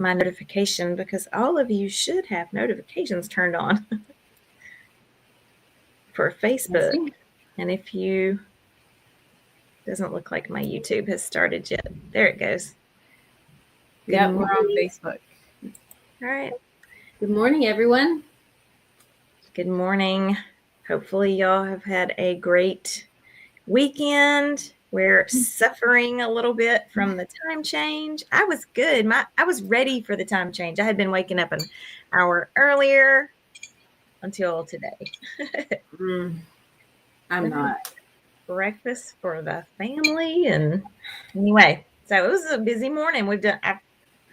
my notification because all of you should have notifications turned on for Facebook. And if you, doesn't look like my YouTube has started yet. There it goes. Yeah, we're on Facebook. All right. Good morning, everyone. Good morning. Hopefully y'all have had a great weekend. We're suffering a little bit from the time change. I was good. I was ready for the time change. I had been waking up an hour earlier until today. I'm not. Breakfast for the family, and anyway, so it was a busy morning. I've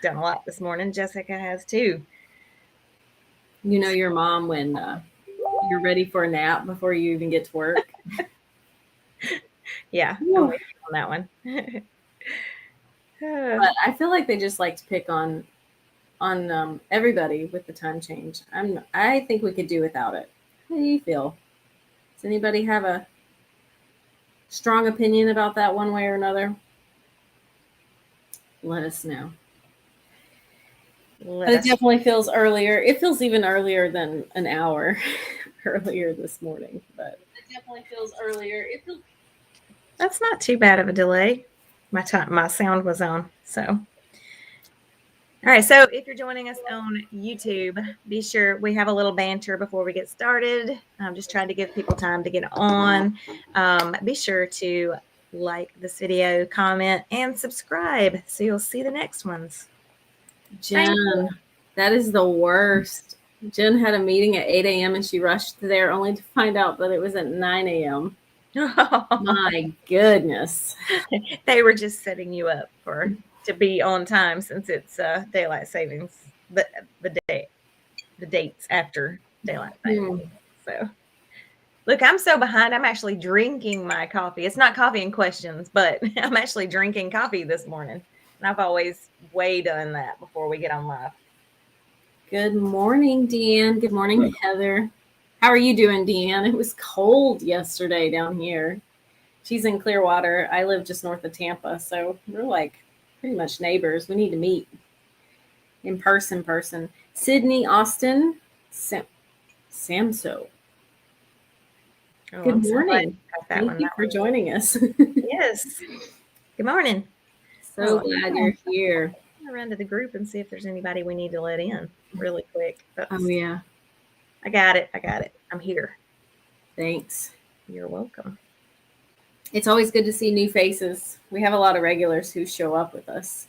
done a lot this morning. Jessica has too. You know your mom when you're ready for a nap before you even get to work. Yeah, I'm waiting on that one. But I feel like they just like to pick on everybody with the time change. I think we could do without it. How do you feel? Does anybody have a strong opinion about that one way or another? Let us know. But it definitely feels earlier. It feels even earlier than an hour earlier this morning. But it definitely feels earlier. That's not too bad of a delay. My sound was on. So, all right. So if you're joining us on YouTube, be sure we have a little banter before we get started. I'm just trying to give people time to get on. Be sure to like this video, comment, and subscribe so you'll see the next ones. Jen, that is the worst. Jen had a meeting at 8 a.m. and she rushed there only to find out that it was at 9 a.m. My goodness. They were just setting you up to be on time since it's daylight savings, the dates after daylight savings. So look, I'm so behind. I'm actually drinking my coffee. It's not coffee and questions, but I'm actually drinking coffee this morning. And I've always way done that before we get on live. Good morning, Deanne. Good morning, Heather. How are you doing, Deanne? It was cold yesterday down here. She's in Clearwater. I live just north of Tampa, so we're like pretty much neighbors. We need to meet in person. Sydney, Austin, Samso. Oh, good morning. Thank you for joining us. Yes. Good morning. So glad you're here. I'm gonna run to the group and see if there's anybody we need to let in really quick. Oh, yeah. I got it. I'm here. Thanks. You're welcome. It's always good to see new faces. We have a lot of regulars who show up with us.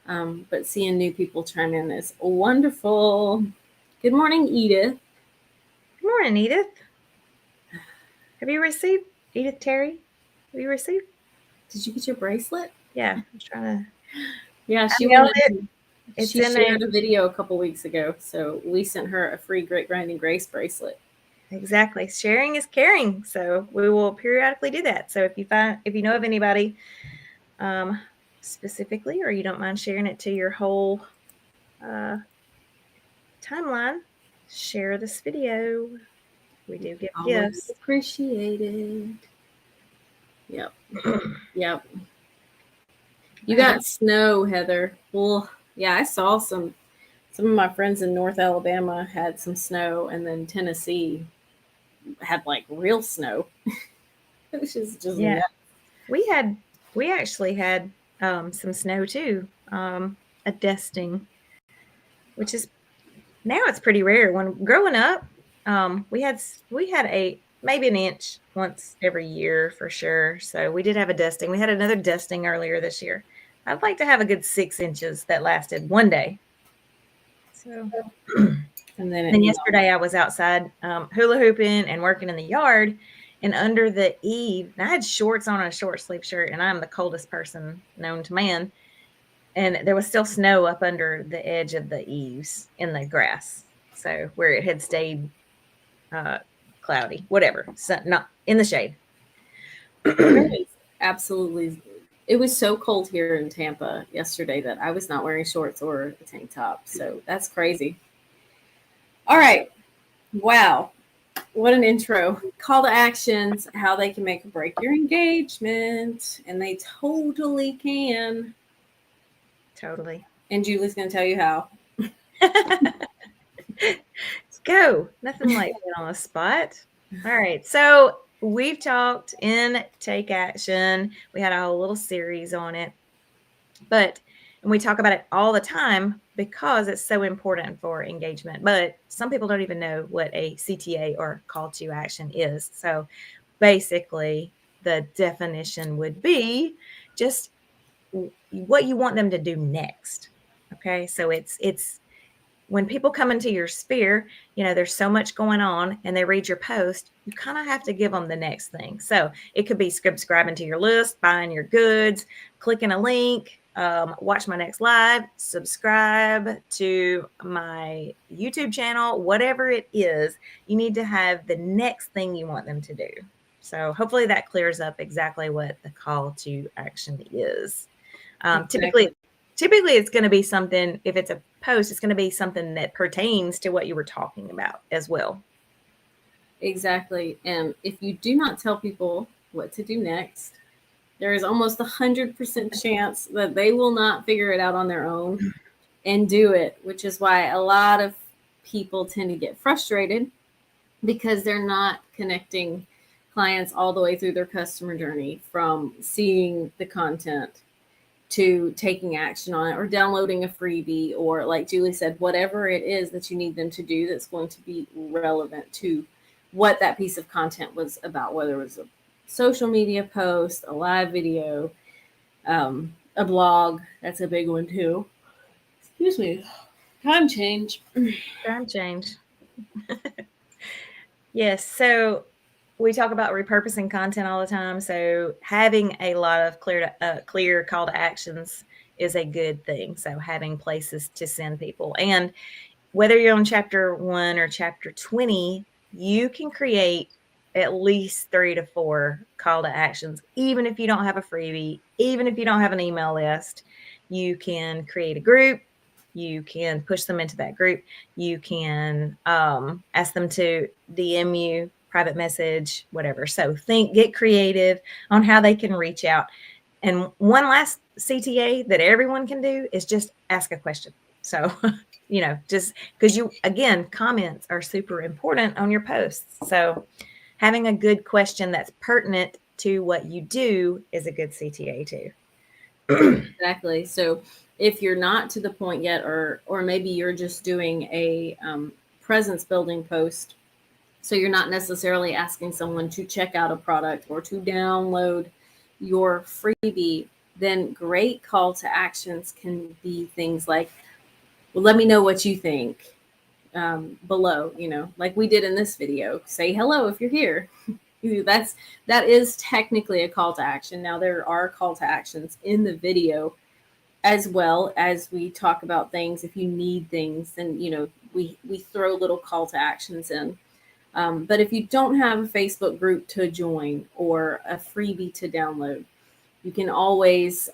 But seeing new people chime in is wonderful. Good morning, Edith. Good morning, Edith. Have you received, Edith Terry? Have you received? Did you get your bracelet? Yeah, I'm trying to. Yeah, she shared a video a couple weeks ago, so we sent her a free Great Grinding Grace bracelet. Exactly. Sharing is caring. So we will periodically do that. So if you know of anybody specifically, or you don't mind sharing it to your whole timeline, share this video. We do give gifts. Appreciated. Yep. Yep. You got snow, Heather. Well, yeah, I saw some of my friends in North Alabama had some snow, and then Tennessee had like real snow. It was just nuts. We actually had some snow too, a dusting, which is now it's pretty rare. When growing up, we had maybe an inch once every year for sure. So we did have a dusting. We had another dusting earlier this year. I'd like to have a good 6 inches that lasted one day. So, and then yesterday I was outside hula hooping and working in the yard, and under the eave, I had shorts on and a short sleeve shirt, and I'm the coldest person known to man. And there was still snow up under the edge of the eaves in the grass. So where it had stayed cloudy, whatever, so not in the shade. Absolutely. It was so cold here in Tampa yesterday that I was not wearing shorts or a tank top. So that's crazy. All right. Wow. What an intro. Call to actions, how they can make or break your engagement. And they totally can. Totally. And Julie's going to tell you how. Let's go. Nothing like being on the spot. All right. So we've talked in Take Action. We had a whole little series on it. And we talk about it all the time because it's so important for engagement. But some people don't even know what a CTA or call to action is. So basically, the definition would be just what you want them to do next. Okay. So it's when people come into your sphere, there's so much going on and they read your post, you kind of have to give them the next thing. So it could be subscribing to your list, buying your goods, clicking a link, watch my next live, subscribe to my YouTube channel, whatever it is, you need to have the next thing you want them to do. So hopefully that clears up exactly what the call to action is. Exactly. Typically it's going to be something, if it's a post, it's going to be something that pertains to what you were talking about as well. Exactly. And if you do not tell people what to do next, there is almost 100% chance that they will not figure it out on their own and do it, which is why a lot of people tend to get frustrated because they're not connecting clients all the way through their customer journey, from seeing the content to taking action on it or downloading a freebie, or like Julie said, whatever it is that you need them to do that's going to be relevant to what that piece of content was about, whether it was a social media post, a live video, a blog. That's a big one too. Excuse me. Time change. Time change. Yes. So we talk about repurposing content all the time. So having a lot of clear call to actions is a good thing. So having places to send people, and whether you're on chapter 1 or chapter 20, you can create at least 3 to 4 call to actions. Even if you don't have a freebie, even if you don't have an email list, you can create a group. You can push them into that group. You can ask them to DM you, private message, whatever. So get creative on how they can reach out. And one last CTA that everyone can do is just ask a question. So, just because comments are super important on your posts. So having a good question that's pertinent to what you do is a good CTA too. Exactly. So if you're not to the point yet, or maybe you're just doing a presence building post, so you're not necessarily asking someone to check out a product or to download your freebie, then great call to actions can be things like, well, let me know what you think below, like we did in this video. Say hello if you're here. That is technically a call to action. Now there are call to actions in the video as well, as we talk about things. If you need things, then we throw little call to actions in. But if you don't have a Facebook group to join or a freebie to download, you can always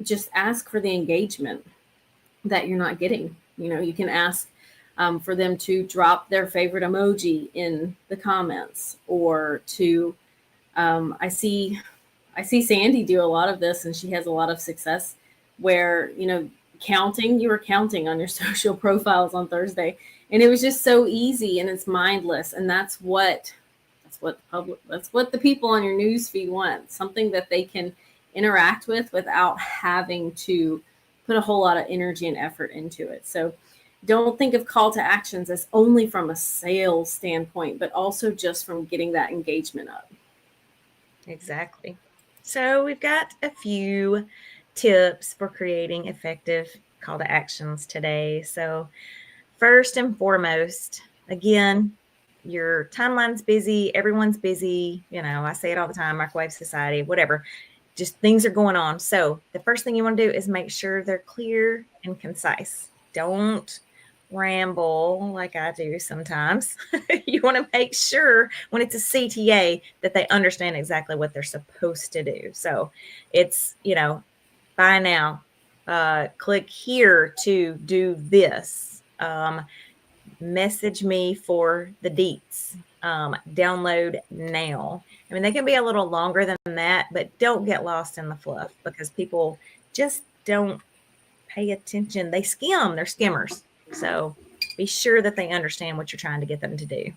just ask for the engagement that you're not getting. You can ask for them to drop their favorite emoji in the comments, or to I see Sandy do a lot of this, and she has a lot of success where, you were counting on your social profiles on Thursday, and it was just so easy and it's mindless. And that's what the people on your news feed want, something that they can interact with without having to put a whole lot of energy and effort into it. So don't think of call to actions as only from a sales standpoint, but also just from getting that engagement up. Exactly. So we've got a few tips for creating effective call to actions today. So first and foremost, again, your timeline's busy, everyone's busy. I say it all the time, microwave society, whatever. Just things are going on. So the first thing you want to do is make sure they're clear and concise. Don't ramble like I do sometimes. You want to make sure when it's a CTA that they understand exactly what they're supposed to do. So it's, buy now, click here to do this, message me for the deets, download now. I mean, they can be a little longer than that, but don't get lost in the fluff, because people just don't pay attention. They skim, they're skimmers. So be sure that they understand what you're trying to get them to do.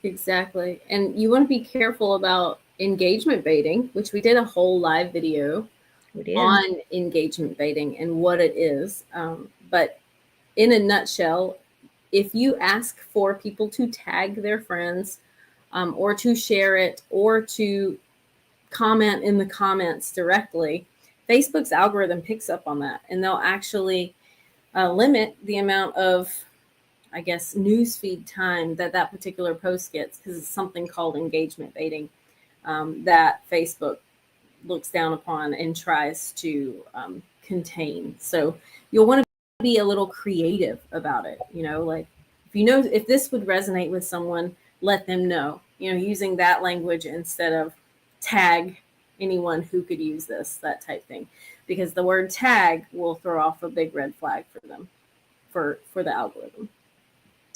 Exactly. And you want to be careful about engagement baiting, which we did a whole live video on engagement baiting and what it is. But in a nutshell, if you ask for people to tag their friends or to share it or to comment in the comments directly, Facebook's algorithm picks up on that, and they'll actually limit the amount of, I guess, newsfeed time that particular post gets, because it's something called engagement baiting that Facebook looks down upon and tries to contain. So you'll want to be a little creative about it. Like if this would resonate with someone, let them know, using that language instead of tag anyone who could use this, that type thing, because the word tag will throw off a big red flag for them, for the algorithm.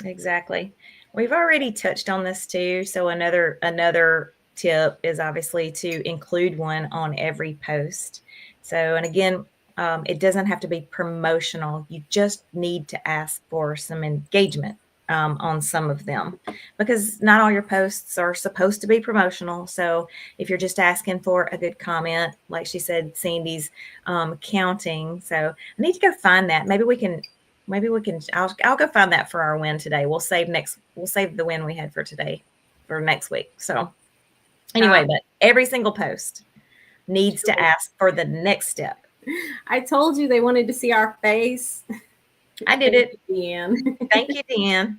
Exactly. We've already touched on this too. So another tip is obviously to include one on every post. So, and again, it doesn't have to be promotional. You just need to ask for some engagement on some of them, because not all your posts are supposed to be promotional. So if you're just asking for a good comment, like she said, Sandy's counting. So I need to go find that. Maybe we can, I'll go find that for our win today. We'll save the win we had for today for next week. So anyway, but every single post needs to ask for the next step. I told you they wanted to see our face. I did it. Deanne. Thank you, Deanne.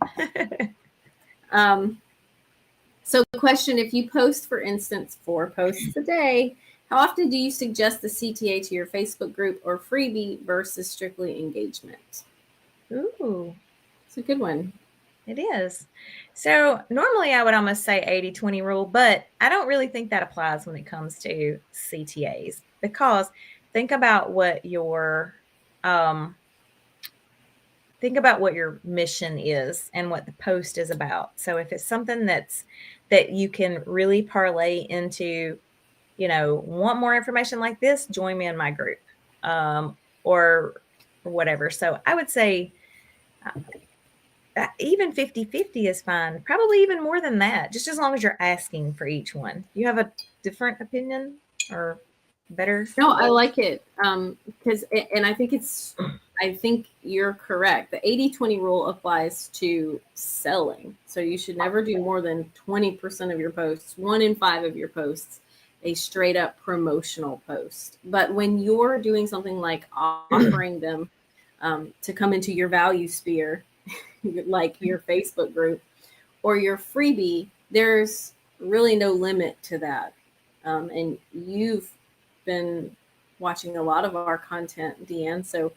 So the question, if you post, for instance, 4 posts a day, how often do you suggest the CTA to your Facebook group or freebie versus strictly engagement? Ooh, it's a good one. It is. So normally I would almost say 80-20 rule, but I don't really think that applies when it comes to CTAs, because think about what your mission is and what the post is about. So if it's something that you can really parlay into, want more information like this, join me in my group, or whatever. So I would say even 50-50 is fine. Probably even more than that, just as long as you're asking for each one. You have a different opinion or better? No, I like it. Because, and I think you're correct. The 80-20 rule applies to selling. So you should never do more than 20% of your posts, 1 in 5 of your posts, a straight up promotional post. But when you're doing something like offering them to come into your value sphere, like your Facebook group or your freebie, there's really no limit to that. And you've been watching a lot of our content, Deanne. So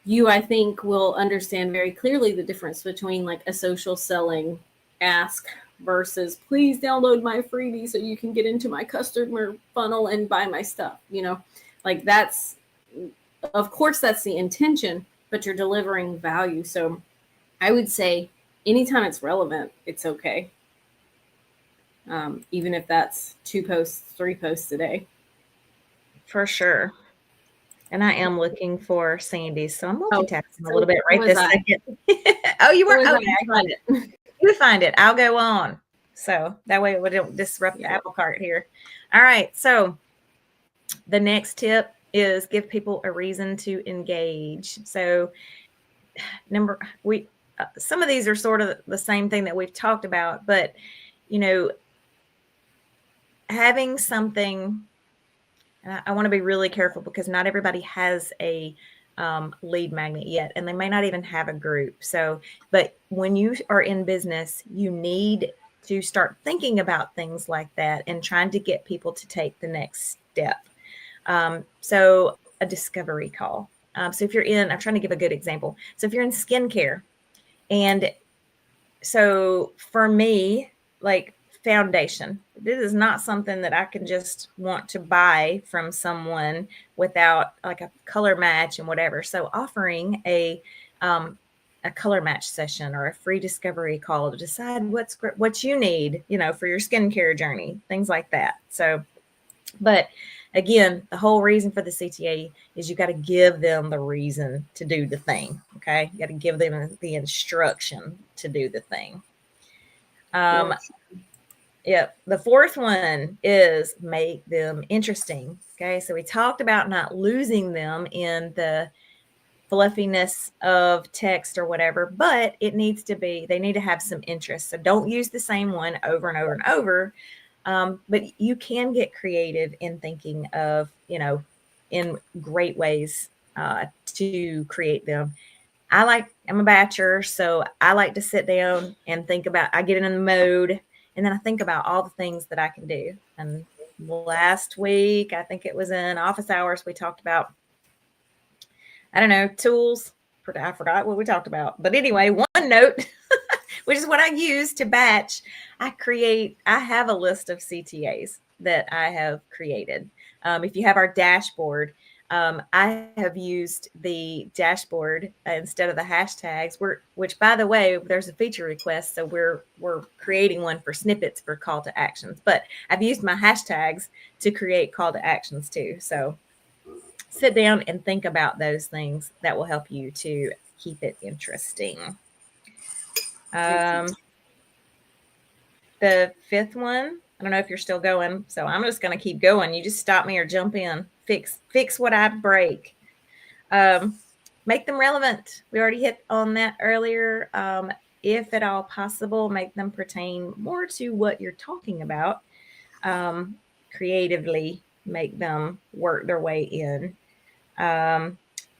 you, I think, will understand very clearly the difference between like a social selling ask versus please download my freebie so you can get into my customer funnel and buy my stuff. Like that's, of course, that's the intention, but you're delivering value. So I would say anytime it's relevant, it's okay. Even if that's 2 posts, 3 posts a day. For sure. And I am looking for Sandy's, so I'm multitasking a little bit right this second. Oh, you were? Okay, I got it. You find it. I'll go on. So that way it wouldn't disrupt the apple cart here. All right. So the next tip is give people a reason to engage. So some of these are sort of the same thing that we've talked about, but having something, and I want to be really careful because not everybody has a lead magnet yet, and they may not even have a group. So, but when you are in business, you need to start thinking about things like that and trying to get people to take the next step. So a discovery call. So if you're I'm trying to give a good example. So if you're in skincare, and so for me, like foundation, this is not something that I can just want to buy from someone without like a color match and whatever. So offering a color match session or a free discovery call to decide what you need, for your skincare journey, things like that. So, but again, the whole reason for the CTA is you got to give them the reason to do the thing. Okay. You got to give them the instruction to do the thing. Yes. Yep. The fourth one is make them interesting. Okay. So we talked about not losing them in the fluffiness of text or whatever, but they need to have some interest. So don't use the same one over and over and over. But you can get creative in thinking of, in great ways to create them. I'm a batcher, so I like to sit down and think about, I get in the mode and then I think about all the things that I can do. And last week, I think it was in office hours, we talked about, I don't know, tools. I forgot what we talked about. But anyway, OneNote, which is what I use to batch. I have a list of CTAs that I have created. If you have our dashboard, I have used the dashboard instead of the hashtags, which by the way, there's a feature request. So we're creating one for snippets for call to actions, but I've used my hashtags to create call to actions too. So sit down and think about those things that will help you to keep it interesting. The fifth one, I don't know if you're still going, so I'm just going to keep going. You just stop me or jump in. Fix what I break. Make them relevant. We already hit on that earlier. If at all possible, make them pertain more to what you're talking about. Creatively make them work their way in. And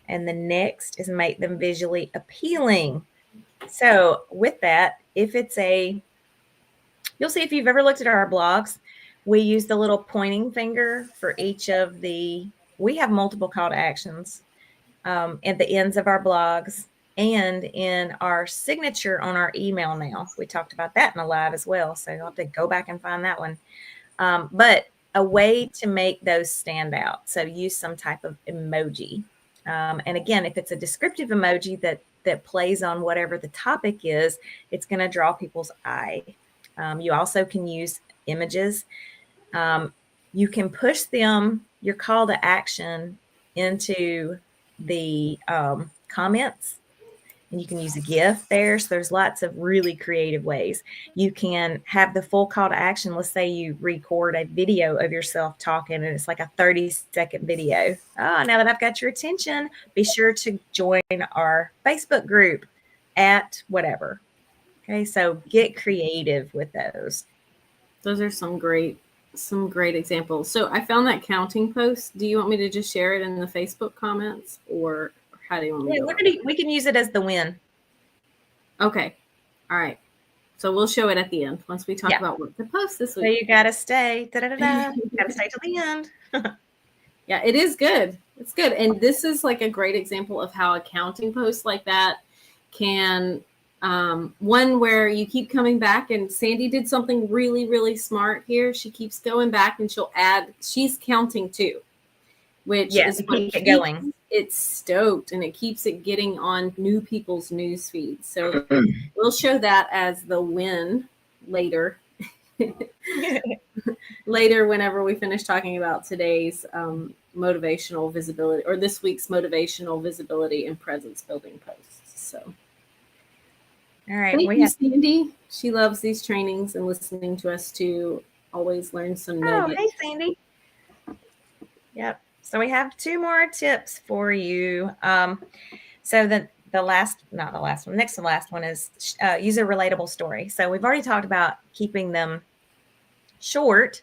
the next is make them visually appealing. So with that, you'll see if you've ever looked at our blogs, we use the little pointing finger for each of we have multiple call to actions at the ends of our blogs and in our signature on our email now. We talked about that in a live as well. So you'll have to go back and find that one. But a way to make those stand out. So use some type of emoji. And again, if it's a descriptive emoji that plays on whatever the topic is, it's going to draw people's eye. You also can use images. You can push your call to action into the comments, and you can use a GIF there. So there's lots of really creative ways. You can have the full call to action. Let's say you record a video of yourself talking and it's like a 30-second video. Now that I've got your attention, be sure to join our Facebook group at whatever. Okay, so get creative with those. Those are some great examples. So I found that counting post. Do you want me to just share it in the Facebook comments, or how do you want me to? We can use it as the win. Okay. All right. So we'll show it at the end once we talk about what to post this week. So you gotta stay. You gotta stay till the end. Yeah, it is good. It's good. And this is like a great example of how a counting post like that can one where you keep coming back, and Sandy did something really, really smart here. She keeps going back and she's counting too, which is what keep it going. It's stoked, and it keeps it getting on new people's news feeds. So we'll show that as the win later. Later, whenever we finish talking about today's motivational visibility, or this week's motivational visibility and presence building posts. So all right. Thank you, Sandy. She loves these trainings and listening to us to always learn some nuggets. Oh, hey, Sandy. Yep. So we have two more tips for you. So next to the last one is use a relatable story. So we've already talked about keeping them short,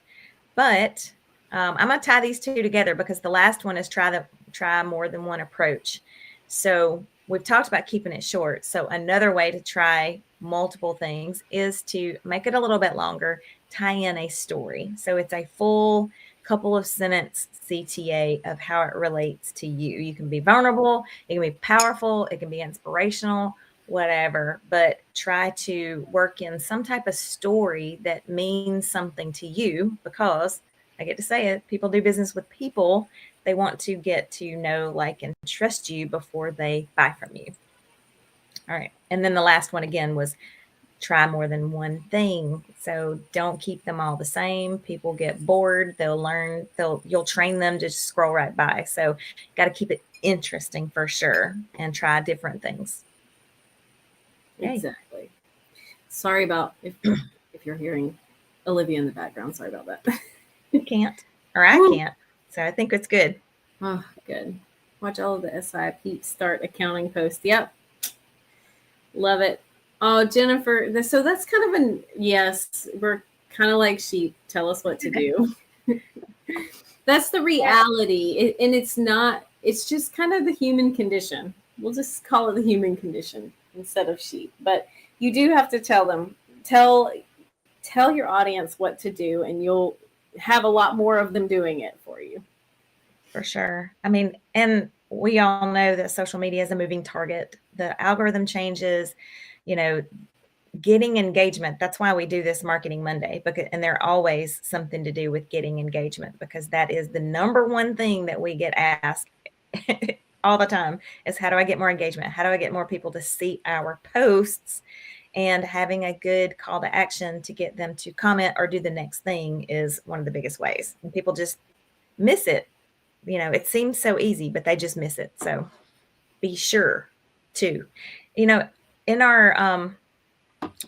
but I'm going to tie these two together because the last one is try more than one approach. So we've talked about keeping it short. So another way to try multiple things is to make it a little bit longer, tie in a story. So it's a full couple of sentence CTA of how it relates to you. You can be vulnerable, it can be powerful, it can be inspirational, whatever, but try to work in some type of story that means something to you, because I get to say it, people do business with people. They want to get to know, like, and trust you before they buy from you. All right. And then the last one again was try more than one thing. So don't keep them all the same. People get bored. They'll learn. You'll train them to just scroll right by. So got to keep it interesting for sure and try different things. Yay. Exactly. Sorry about if you're hearing Olivia in the background. Sorry about that. You can't, or I can't. So I think it's good. Oh, good. Watch all of the SI peeps start accounting posts. Yep. Love it. Oh, Jennifer. So that's kind of an yes. We're kind of like sheep. Tell us what to do. That's the reality. And it's not, it's just kind of the human condition. We'll just call it the human condition instead of sheep. But you do have to tell them, tell your audience what to do, and you'll have a lot more of them doing it for you. For sure. I mean, and we all know that social media is a moving target. The algorithm changes, getting engagement. That's why we do this Marketing Monday, and they're always something to do with getting engagement, because that is the number one thing that we get asked all the time is, how do I get more engagement? How do I get more people to see our posts? And having a good call to action to get them to comment or do the next thing is one of the biggest ways. And people just miss it. It seems so easy, but they just miss it. So be sure to, in our,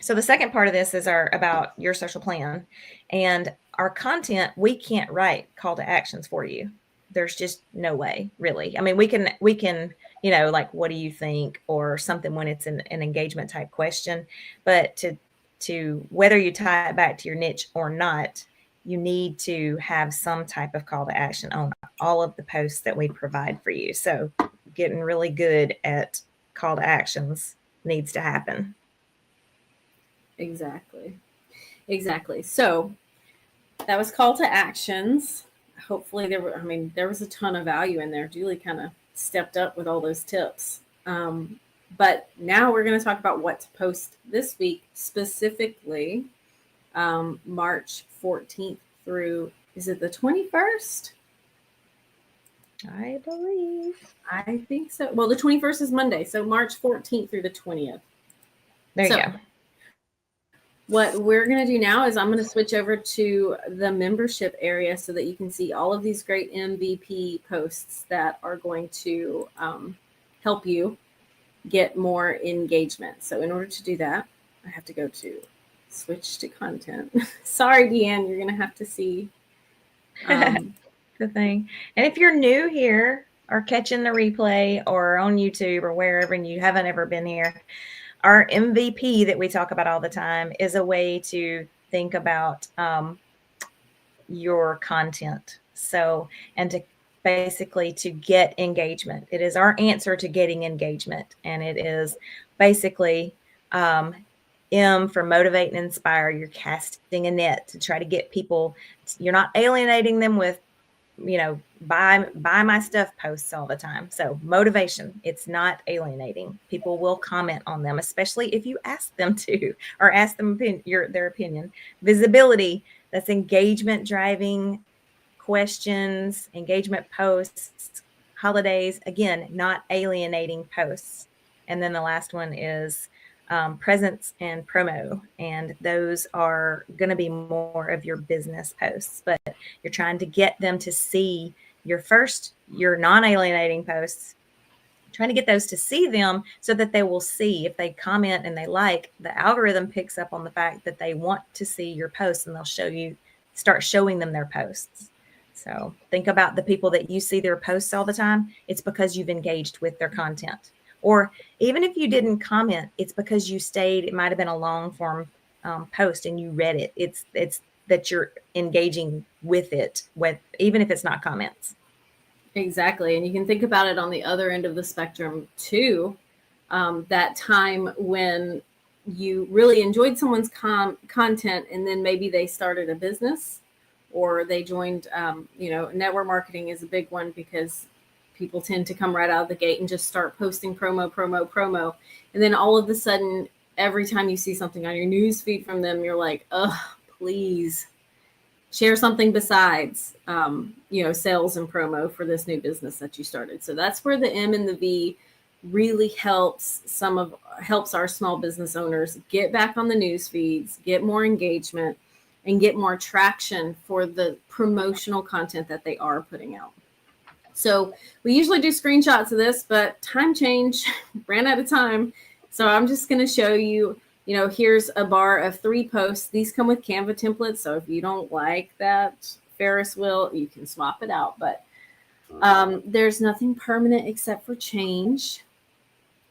so the second part of this is about your social plan, and our content. We can't write call to actions for you. There's just no way, really. I mean, we can, like, what do you think, or something when it's an engagement type question, but to whether you tie it back to your niche or not, you need to have some type of call to action on all of the posts that we provide for you. So getting really good at call to actions needs to happen. Exactly. So that was call to actions. Hopefully there was a ton of value in there. Julie kind of stepped up with all those tips. But now we're going to talk about what to post this week, specifically March 14th through, is it the 21st? I believe. I think so. Well, the 21st is Monday. So March 14th through the 20th. There you go. What we're going to do now is I'm going to switch over to the membership area so that you can see all of these great MVP posts that are going to help you get more engagement. So in order to do that, I have to go to switch to content. Sorry, Deanne, you're going to have to see the thing. And if you're new here or catching the replay or on YouTube or wherever, and you haven't ever been here, our MVP that we talk about all the time is a way to think about your content. So, and to basically to get engagement. It is our answer to getting engagement. And it is basically M for motivate and inspire. You're casting a net to try to get people. You're not alienating them with, buy my stuff posts all the time. So motivation, it's not alienating. People will comment on them, especially if you ask them to, or ask them their opinion. Visibility, that's engagement driving questions, engagement posts, holidays, again, not alienating posts. And then the last one is presence and promo, and those are going to be more of your business posts, but you're trying to get them to see your non-alienating posts, trying to get those to see them so that they will see. If they comment and they like, the algorithm picks up on the fact that they want to see your posts, and they'll start showing them their posts. So think about the people that you see their posts all the time. It's because you've engaged with their content. Or even if you didn't comment, it's because you stayed. It might have been a long form post and you read it. It's that you're engaging with it, even if it's not comments. Exactly. And you can think about it on the other end of the spectrum too. That time when you really enjoyed someone's content, and then maybe they started a business or they joined, network marketing is a big one, because people tend to come right out of the gate and just start posting promo. And then all of a sudden, every time you see something on your news feed from them, you're like, please share something besides, sales and promo for this new business that you started. So that's where the M and the V really helps our small business owners get back on the news feeds, get more engagement, and get more traction for the promotional content that they are putting out. So we usually do screenshots of this, but time change, ran out of time. So I'm just going to show you, here's a bar of 3 posts. These come with Canva templates. So if you don't like that Ferris wheel, you can swap it out. But there's nothing permanent except for change.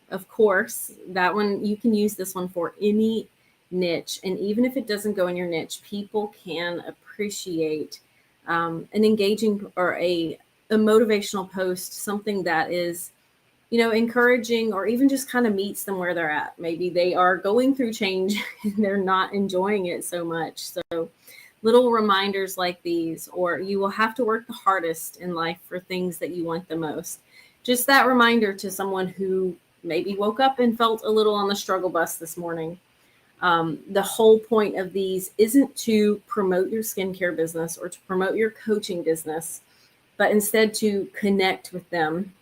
Of course, that one, you can use this one for any niche. And even if it doesn't go in your niche, people can appreciate an engaging or a motivational post, something that is, encouraging, or even just kind of meets them where they're at. Maybe they are going through change and they're not enjoying it so much. So little reminders like these, or you will have to work the hardest in life for things that you want the most. Just that reminder to someone who maybe woke up and felt a little on the struggle bus this morning. The whole point of these isn't to promote your skincare business or to promote your coaching business, but instead to connect with them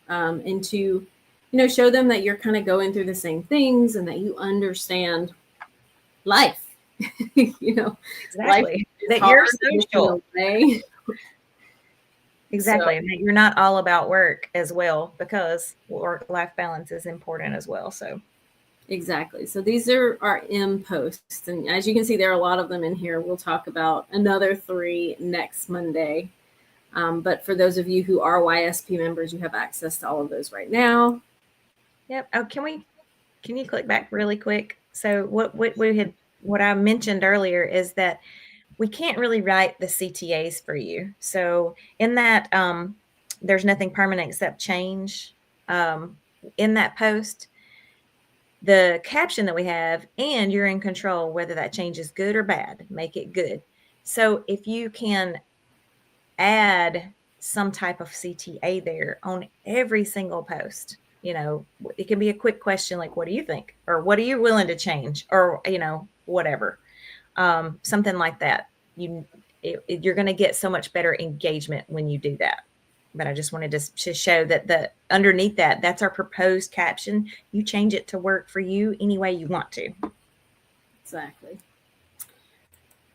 and to, show them that you're kind of going through the same things and that you understand life. Exactly. That you're social. Exactly. So, you're not all about work as well, because work-life balance is important as well. So exactly. So these are our M posts. And as you can see, there are a lot of them in here. We'll talk about another 3 next Monday. But for those of you who are YSP members, you have access to all of those right now. Yep. Oh, can you click back really quick? So what I mentioned earlier is that we can't really write the CTAs for you. So in that, there's nothing permanent except change. In that post, the caption that we have, and you're in control whether that change is good or bad, make it good. So if you can add some type of CTA there on every single post, it can be a quick question like, what do you think? Or what are you willing to change? Or, whatever, something like that. You're going to get so much better engagement when you do that. But I just wanted to show that underneath that's our proposed caption. You change it to work for you any way you want to. Exactly.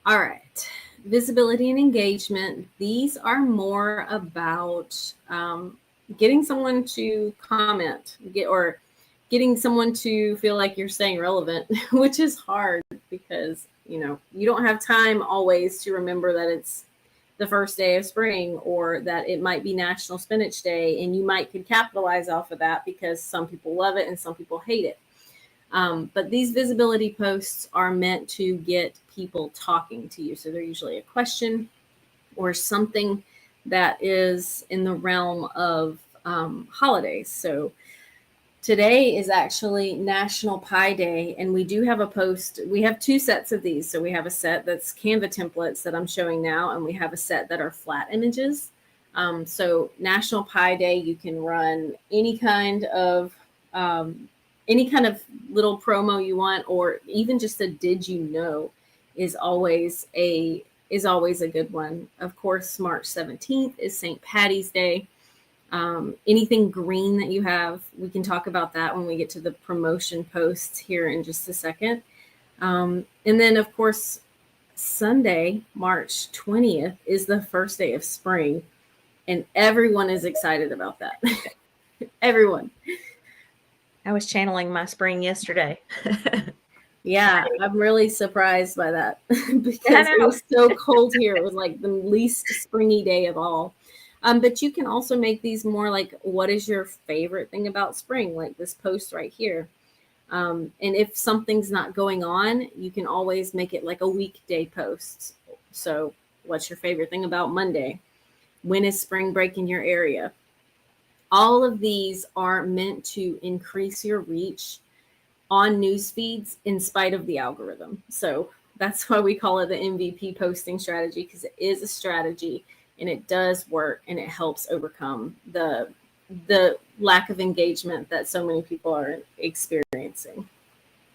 All right. Visibility and engagement. These are more about getting someone to comment, or getting someone to feel like you're staying relevant, which is hard because, you don't have time always to remember that it's the first day of spring, or that it might be National Spinach Day, and you could capitalize off of that because some people love it and some people hate it. But these visibility posts are meant to get people talking to you. So they're usually a question or something that is in the realm of holidays. So today is actually National Pie Day, and we do have a post. We have 2 sets of these. So we have a set that's Canva templates that I'm showing now, and we have a set that are flat images. So National Pie Day, you can run any kind of little promo you want, or even just a did you know is always a good one. Of course, March 17th is St. Patty's Day. Anything green that you have, we can talk about that when we get to the promotion posts here in just a second. And then, of course, Sunday, March 20th is the first day of spring, and everyone is excited about that. Everyone. I was channeling my spring yesterday. Yeah, I'm really surprised by that because it was so cold here. It was like the least springy day of all. But you can also make these more like, what is your favorite thing about spring? Like this post right here. And if something's not going on, you can always make it like a weekday post. So what's your favorite thing about Monday? When is spring break in your area? All of these are meant to increase your reach on news feeds in spite of the algorithm. So that's why we call it the MVP posting strategy, because it is a strategy and it does work, and it helps overcome the lack of engagement that so many people are experiencing.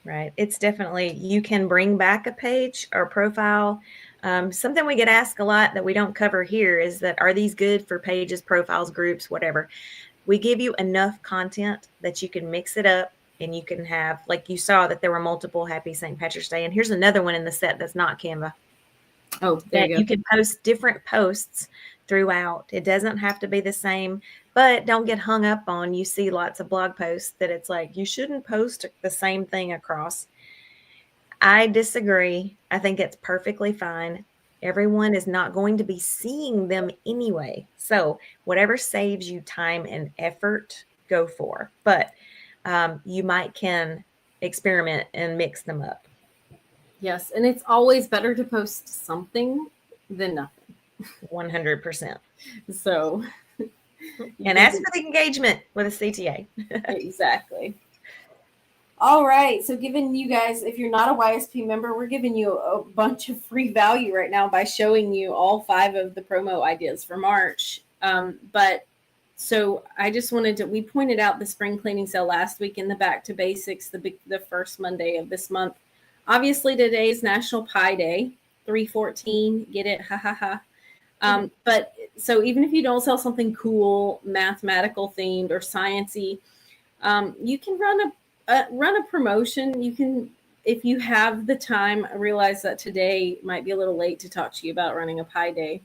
Right. It's definitely, you can bring back a page or profile. Something we get asked a lot that we don't cover here is that, are these good for pages, profiles, groups, whatever? we give you enough content that you can mix it up and you can have, like you saw that there were multiple Happy St. Patrick's Day. And here's another one in the set that's not Canva. Oh, there That you you go. can post different posts throughout. It doesn't have to be the same, but don't get hung up on, you see lots of blog posts that it's like, you shouldn't post the same thing across. I disagree. I think it's perfectly fine. Everyone is not going to be seeing them anyway. So whatever saves you time and effort, go for. But you might can experiment and mix them up. Yes, and it's always better to post something than nothing. 100%. So, and as for the engagement with a CTA. Exactly. All right. So giving you guys, if you're not a YSP member, we're giving you a bunch of free value right now by showing you all 5 of the promo ideas for March. But so I just wanted to, we pointed out the spring cleaning sale last week in the Back to Basics, the first Monday of this month. Obviously today is National Pie Day, 3/14, get it? Ha ha ha. But so even if you don't sell something cool, mathematical themed or sciencey, you can run a promotion. You can, if you have the time. I realize that today might be a little late to talk to you about running a Pie Day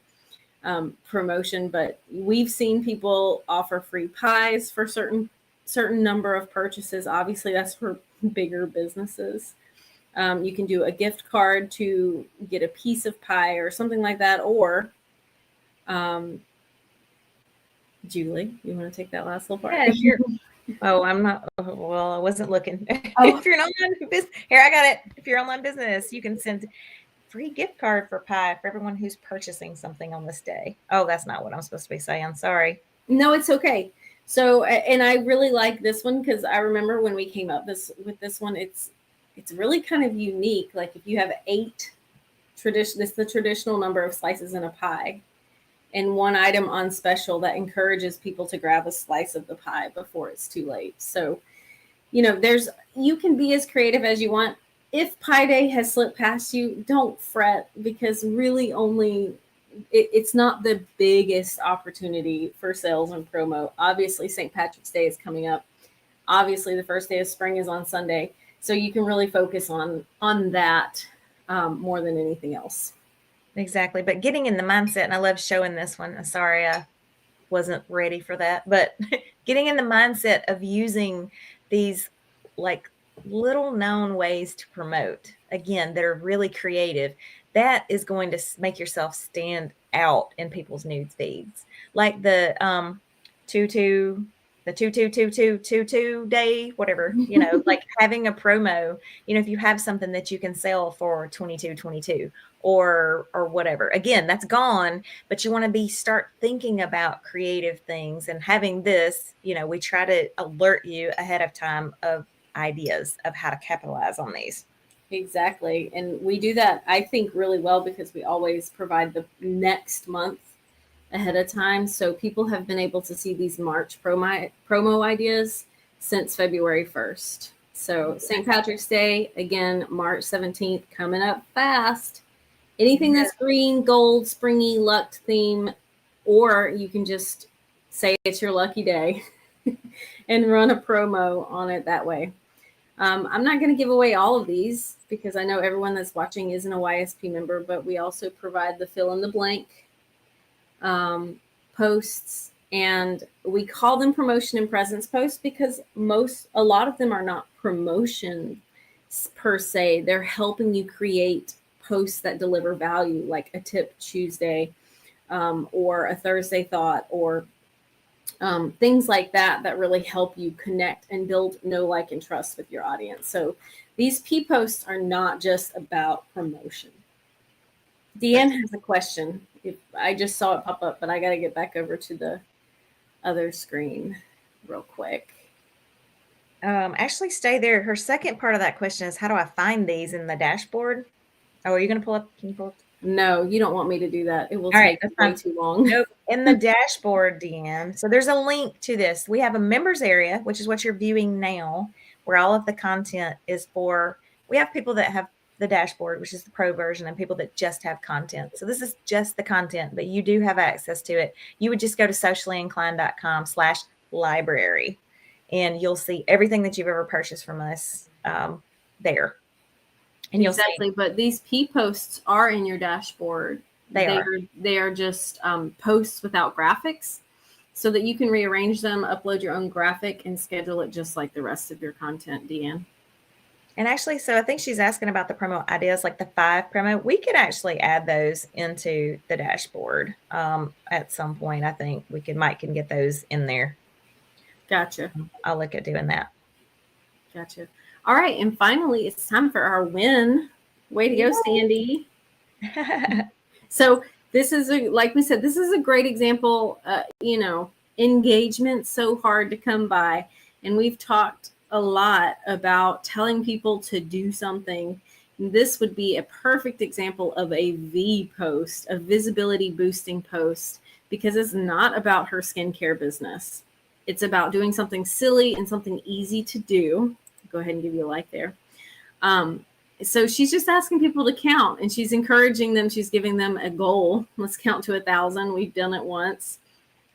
promotion, but we've seen people offer free pies for certain number of purchases. Obviously, that's for bigger businesses. You can do a gift card to get a piece of pie or something like that. Or, Julie, you want to take that last little part? Yeah, if you're, oh, I'm not, well, I wasn't looking. If you're an online business, here, I got it. If you're online business, you can send free gift card for pie for everyone who's purchasing something on this day. Oh, that's not what I'm supposed to be saying. Sorry. No, it's okay. So, and I really like this one because I remember when we came up with this one, it's really kind of unique. Like if you have 8 this is the traditional number of slices in a pie, and 1 item on special that encourages people to grab a slice of the pie before it's too late. So, you can be as creative as you want. If Pie Day has slipped past you, don't fret, because really it's not the biggest opportunity for sales and promo. Obviously, St. Patrick's Day is coming up. Obviously, the first day of spring is on Sunday. So you can really focus on that more than anything else. Exactly. But getting in the mindset, and I love showing this one. Sorry, I wasn't ready for that. But getting in the mindset of using these like little known ways to promote, again, that are really creative, that is going to make yourself stand out in people's news feeds. Like the 222222 day, whatever, like having a promo, if you have something that you can sell for 2222 or whatever, again, that's gone, but you want to start thinking about creative things, and having this, we try to alert you ahead of time of ideas of how to capitalize on these. Exactly. And we do that, I think, really well because we always provide the next month ahead of time. So people have been able to see these March promo ideas since February 1st. So St. Patrick's Day, again, March 17th, coming up fast. Anything that's green, gold, springy, luck theme, or you can just say it's your lucky day and run a promo on it that way. I'm not going to give away all of these because I know everyone that's watching isn't a YSP member, but we also provide the fill in the blank posts, and we call them promotion and presence posts because a lot of them are not promotion per se. They're helping you create posts that deliver value, like a tip Tuesday or a Thursday thought, or things like that really help you connect and build know, like, and trust with your audience. So these P posts are not just about promotion. Deanne has a question. I just saw it pop up, but I got to get back over to the other screen real quick. Actually, stay there. Her second part of that question is, how do I find these in the dashboard? Oh, are you going to pull up? Can you pull up? No, you don't want me to do that. It will take way too long. Nope. In the dashboard, Deanne. So there's a link to this. We have a members area, which is what you're viewing now, where all of the content is for. We have people that have the dashboard, which is the pro version, and people that just have content. So this is just the content, but you do have access to it. You would just go to sociallyinclined.com/ library, and you'll see everything that you've ever purchased from us there. And you'll Exactly. see But these P posts are in your dashboard. They are just posts without graphics, so that you can rearrange them, upload your own graphic, and schedule it just like the rest of your content, Deanne. And actually, so I think she's asking about the promo ideas, like the 5 promo. We could actually add those into the dashboard at some point. I think Mike can get those in there. Gotcha. I'll look at doing that. Gotcha. All right. And finally, it's time for our win. Way to go, Sandy. So this is, like we said, this is a great example. Engagement's so hard to come by. And we've talked a lot about telling people to do something. This would be a perfect example of a V post, a visibility boosting post, because it's not about her skincare business. It's about doing something silly and something easy to do. Go ahead and give you a like there. So she's just asking people to count, and she's encouraging them. She's giving them a goal. Let's count to 1,000. We've done it once.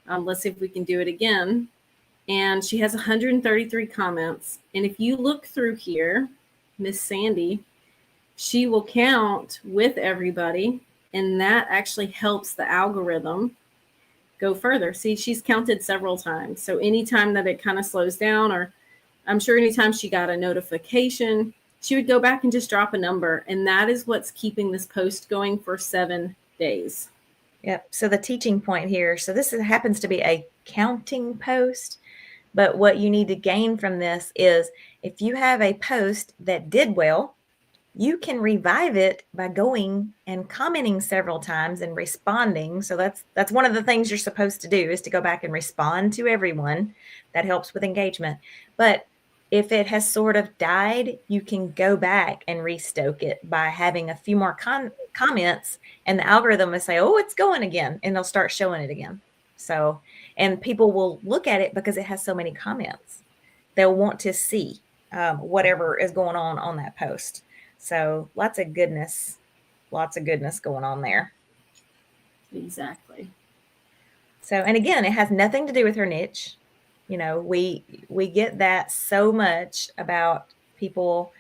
Let's see if we can do it again. And she has 133 comments. And if you look through here, Miss Sandy, she will count with everybody, and that actually helps the algorithm go further. See, she's counted several times. So anytime that it kind of slows down, or I'm sure anytime she got a notification, she would go back and just drop a number. And that is what's keeping this post going for 7 days. Yep. So the teaching point here, so this happens to be a counting post, but what you need to gain from this is if you have a post that did well, you can revive it by going and commenting several times and responding. So that's one of the things you're supposed to do, is to go back and respond to everyone. That helps with engagement. But if it has sort of died, you can go back and restoke it by having a few more comments, and the algorithm will say, oh, it's going again, and they'll start showing it again. So, and people will look at it because it has so many comments. They'll want to see whatever is going on that post. So lots of goodness going on there. Exactly. So, and again, it has nothing to do with her niche. We get that so much about people,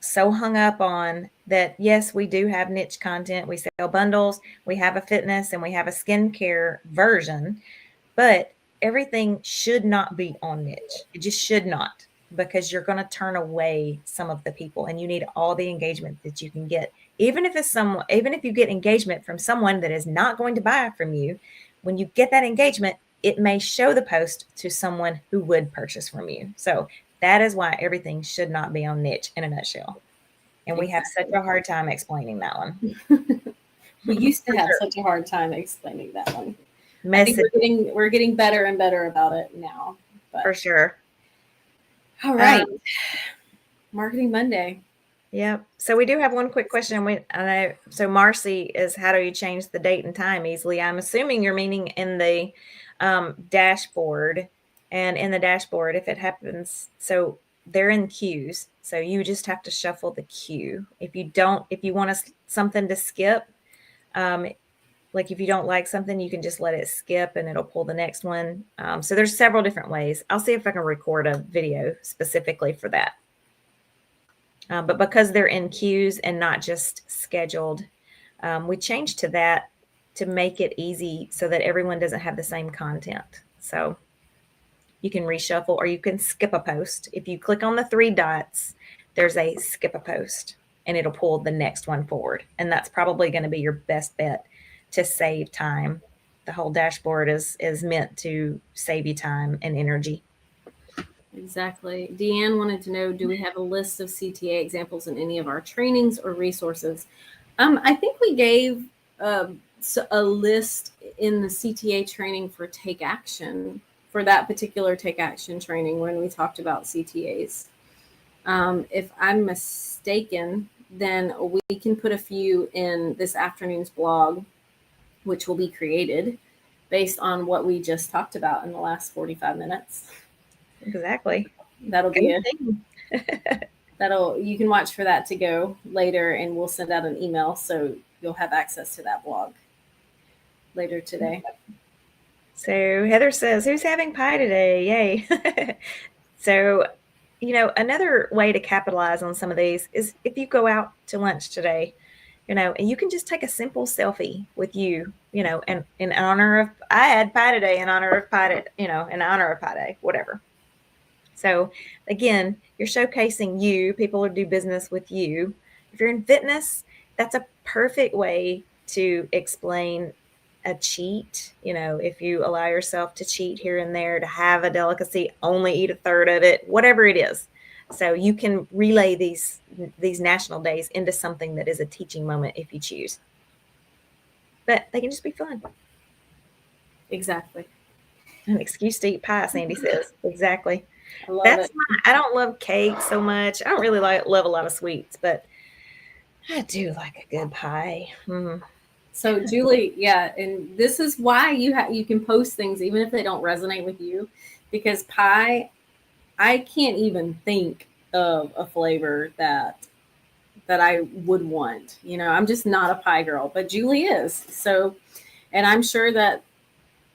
so hung up on that. Yes, we do have niche content. We sell bundles. We have a fitness and we have a skincare version, but everything should not be on niche. It just should not, because you're going to turn away some of the people, and you need all the engagement that you can get. Even if you get engagement from someone that is not going to buy from you, when you get that engagement, it may show the post to someone who would purchase from you. So that is why everything should not be on niche, in a nutshell. And we have such a hard time explaining that one. We used to have such a hard time explaining that one. I think we're getting better and better about it now. But. For sure. All right. Marketing Monday. Yep. So we do have one quick question. So Marcy is, how do you change the date and time easily? I'm assuming you're meaning in the dashboard. And in the dashboard, if it happens, so they're in queues. So you just have to shuffle the queue. If you want something to skip, like if you don't like something, you can just let it skip and it'll pull the next one. So there's several different ways. I'll see if I can record a video specifically for that. But because they're in queues and not just scheduled, we changed to that to make it easy so that everyone doesn't have the same content. So you can reshuffle, or you can skip a post. If you click on the 3 dots, there's a skip a post, and it'll pull the next one forward. And that's probably going to be your best bet to save time. The whole dashboard is meant to save you time and energy. Exactly. Deanne wanted to know, do we have a list of CTA examples in any of our trainings or resources? I think we gave a list in the CTA training for Take Action, for that particular Take Action training, when we talked about CTAs. If I'm mistaken, then we can put a few in this afternoon's blog, which will be created based on what we just talked about in the last 45 minutes. Exactly. That'll be you can watch for that to go later, and we'll send out an email so you'll have access to that blog later today. So Heather says, who's having pie today? Yay. So, another way to capitalize on some of these is if you go out to lunch today, and you can just take a simple selfie with you, and in honor of, I had pie today in honor of pie, in honor of pie day, whatever. So again, you're showcasing you, people who do business with you. If you're in fitness, that's a perfect way to explain a cheat. If you allow yourself to cheat here and there, to have a delicacy, only eat a third of it, whatever it is. So you can relay these national days into something that is a teaching moment if you choose. But they can just be fun. Exactly. An excuse to eat pie, Sandy says. Exactly. I love it. I don't love cake so much. I don't really love a lot of sweets, but I do like a good pie. Mm. So Julie, yeah, and this is why you can post things even if they don't resonate with you, because pie, I can't even think of a flavor that I would want. I'm just not a pie girl, but Julie is. So, and I'm sure that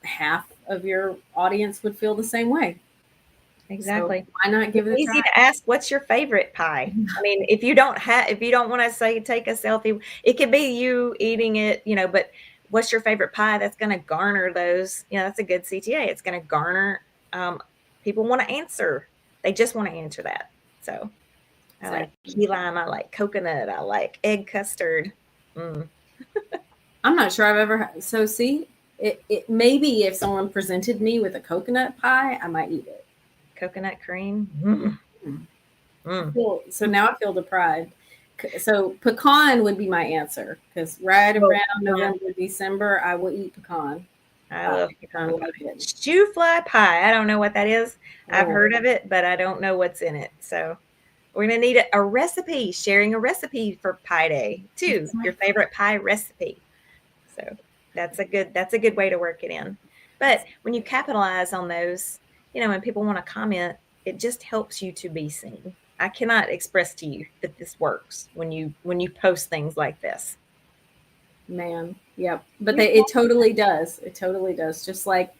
half of your audience would feel the same way. Exactly. So why not give it a It's try? easy to ask, what's your favorite pie? I mean, if you don't want to say take a selfie, it could be you eating it, but what's your favorite pie? That's going to garner those, that's a good CTA. It's going to garner, people want to answer. They just want to answer that. So I like key lime. I like coconut. I like egg custard. Mm. I'm not sure I've ever. So see, it maybe if someone presented me with a coconut pie, I might eat it. Coconut cream. Mm. Mm. So now I feel deprived. So pecan would be my answer, because right around November, December, I will eat pecan. I love pecan pie. Stew fly pie. I don't know what that is. I've heard of it, but I don't know what's in it. So we're going to need a recipe, sharing a recipe for Pie Day too. Your favorite pie recipe. So that's a good way to work it in. But when you capitalize on those, when people want to comment, it just helps you to be seen. I cannot express to you that this works when you post things like this. Man, yep. But it totally does. It totally does. Just like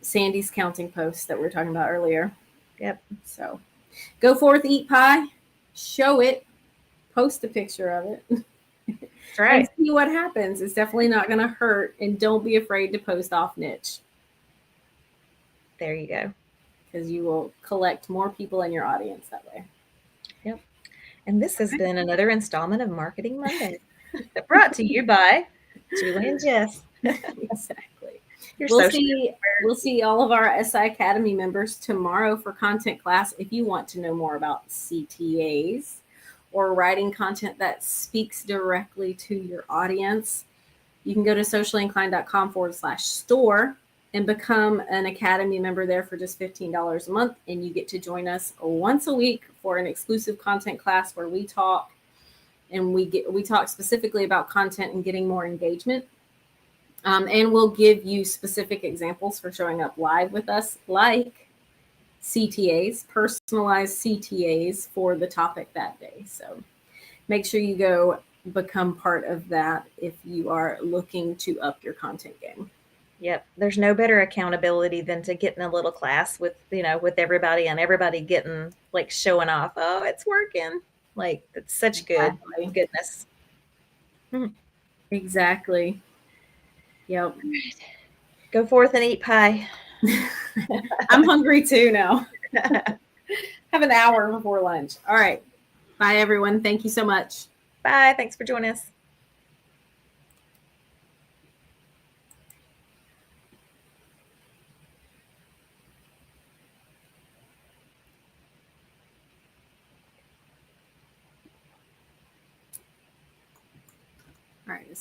Sandy's counting post that we were talking about earlier. Yep. So go forth, eat pie, show it, post a picture of it. That's right. And see what happens. It's definitely not going to hurt. And don't be afraid to post off niche. There you go. Because you will collect more people in your audience that way. Yep. And this has been another installment of Marketing Monday, brought to you by Julie and Jess. Exactly. We'll see all of our SI Academy members tomorrow for content class. If you want to know more about CTAs or writing content that speaks directly to your audience, you can go to sociallyinclined.com/store and become an Academy member there for just $15 a month. And you get to join us once a week for an exclusive content class where we talk, and we talk specifically about content and getting more engagement. And we'll give you specific examples for showing up live with us, like CTAs, personalized CTAs for the topic that day. So make sure you go become part of that if you are looking to up your content game. Yep. There's no better accountability than to get in a little class with everybody, and everybody getting like showing off. Oh, it's working. Like, it's such goodness. Exactly. Yep. Go forth and eat pie. I'm hungry too now. Have an hour before lunch. All right. Bye, everyone. Thank you so much. Bye. Thanks for joining us. All right.